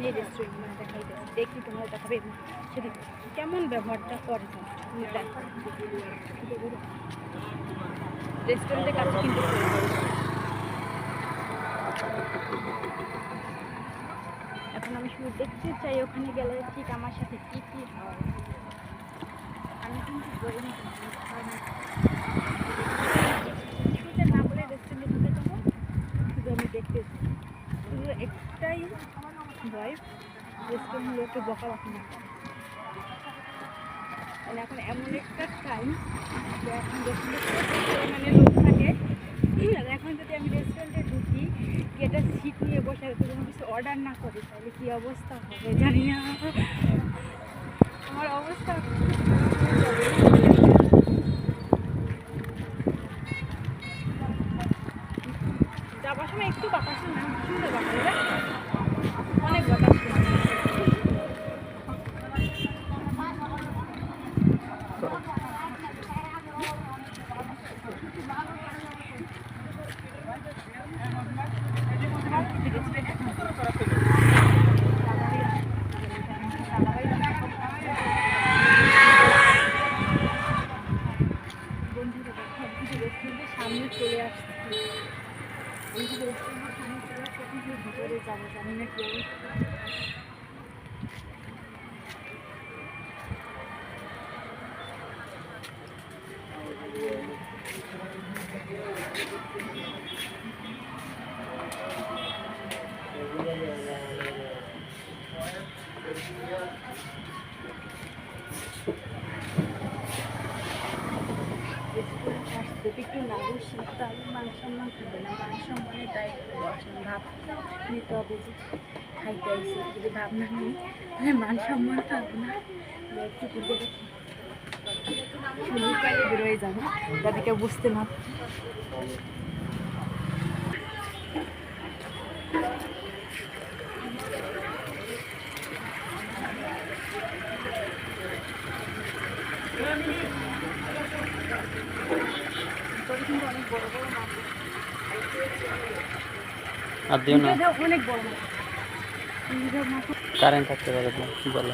এই রেস্টুরেন্ট মানে দেখাইতেছি, দেখি তোমরা দেখাবে সেটা কেমন ব্যবহারটা করে। রেস্টুরেন্টের কাছে কিন্তু এখন আমি শুধু দেখতে চাই ওখানে গেলে ঠিক আমার সাথে কী কী হয়। আমি কিন্তু বলিনি না বলে রেস্টুরেন্টে ঢুকে যাবো, শুধু আমি দেখতে শুধু একটাই ভয়, রেস্টুরেন্ট লোককে বকা বাকি না করে। মানে এখন এমন একটা টাইম যে এখন রেস্টুরেন্টে মানে লোক থাকে, এখন যদি আমি রেস্টুরেন্টে ঢুকি গেটে সিট নিয়ে বসে কোনো কিছু অর্ডার না করি তাহলে কী অবস্থা হবে জানি না। আমার অবস্থা যাবার সময় একটু বাতাস না, শুনতে বাতাস অনেক বাতাস। সামনে চলে আসছে, ভিতরে যাবো জানি না কেউ। একটু লাগু শীতকাল মান সম্মান থাকবে না, মান সম্মানের দায়িত্ব ভাব নিতে হবে যে খাইতে আসি, যদি ভাব না নিই তাহলে মান সম্মান থাকবে না। একটু ঘুরতে দেখি শুরুকালে বেরোয় যাবো যাতে কেউ বুঝতে না। অনেক বড় বড় মাছ, আর দিও না, অনেক বড় মাছ। কারেন্ট থাকতে পারে তো কি বলো।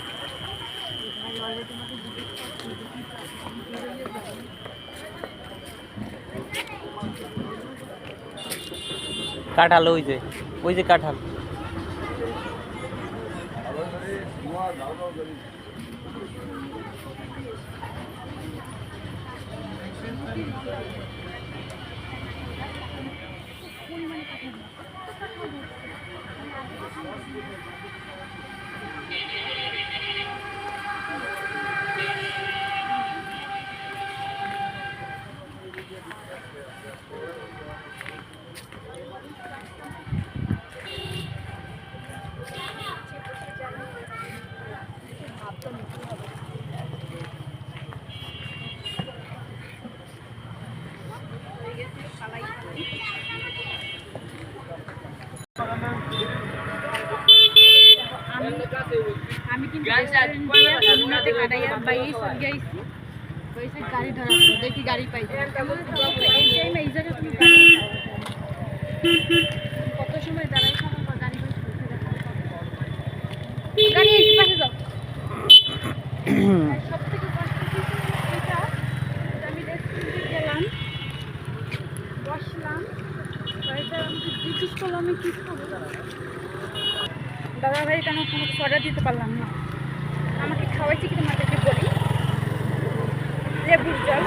কাঁঠাল ওই যে কাঁঠাল। আমি কিন্তু গাড়ি ধরা দেখি গাড়ি পাই এই জায়গায় তুমি কত সময় দাঁড়াই গাড়ি পাশে যাও। সব থেকে আমি রেস্টুরেন্টে গেলাম, বসলাম, আমাকে জিজ্ঞেস করলাম আমি কী করবো। দাদা ভাই কেন কোনো কিছু অর্ডার দিতে পারলাম না, আমাকে খাওয়াইছি কি তোমাদেরকে বলি, লেবুর জল,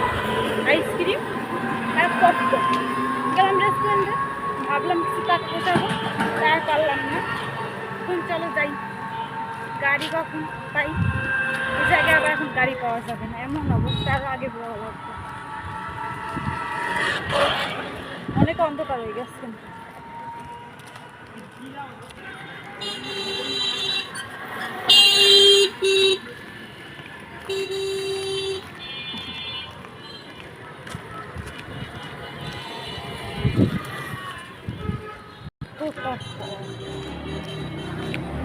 আইসক্রিম আর পপকর্ন। গেলাম রেস্টুরেন্টে, ভাবলাম কিছু টাকা বসাবো, তার পারলাম না। এখন চলো যাই, গাড়ি কখন পাই, এই জায়গায় আবার এখন গাড়ি পাওয়া যাবে না, এমন অবস্থা। আরও আগে বড় লাগবে, অনেক অন্ধকার হয়ে গেছে কিন্তু।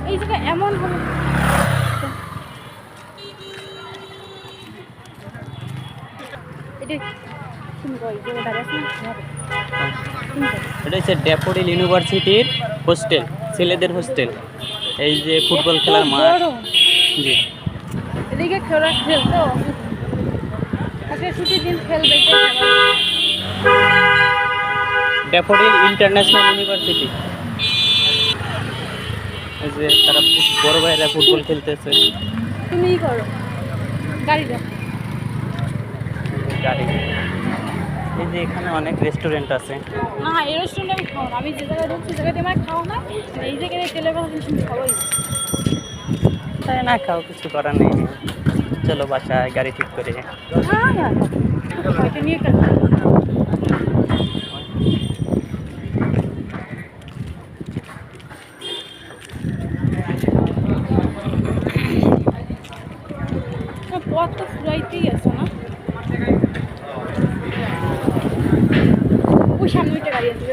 এই জায়গায় এমন হলো এটা হচ্ছে ড্যাফোডিল ইউনিভার্সিটির হোস্টেল, ছেলেদের হোস্টেল। এই যে ফুটবল খেলার মাঠ। বড়। জি এদিকে খেলা খেলতো আজকে ছুটির দিন খেলবে ড্যাফোডিল ইন্টারন্যাশনাল ইউনিভার্সিটি। এই যে তারা বড় ভাইরা ফুটবল খেলতেছে। তুমি করো গাড়িটা গাড়ি। এই যে এখানে অনেক রেস্টুরেন্ট আছে। না এই রেস্টুরেন্টে আমি খাও না, আমি যে জায়গায় ঢুকছি জায়গাতে আমার খাওয়া না, এই জায়গায় তেলের কথা শুনে খাওয়াই তাই না, খাও, কিছু করার নেই। চলো বাসায় গাড়ি ঠিক করে। হয়তো নিয়ে কেন পথ তো ফুরাইতেই আছে না, ওই সামনে একটা গাড়ি আছে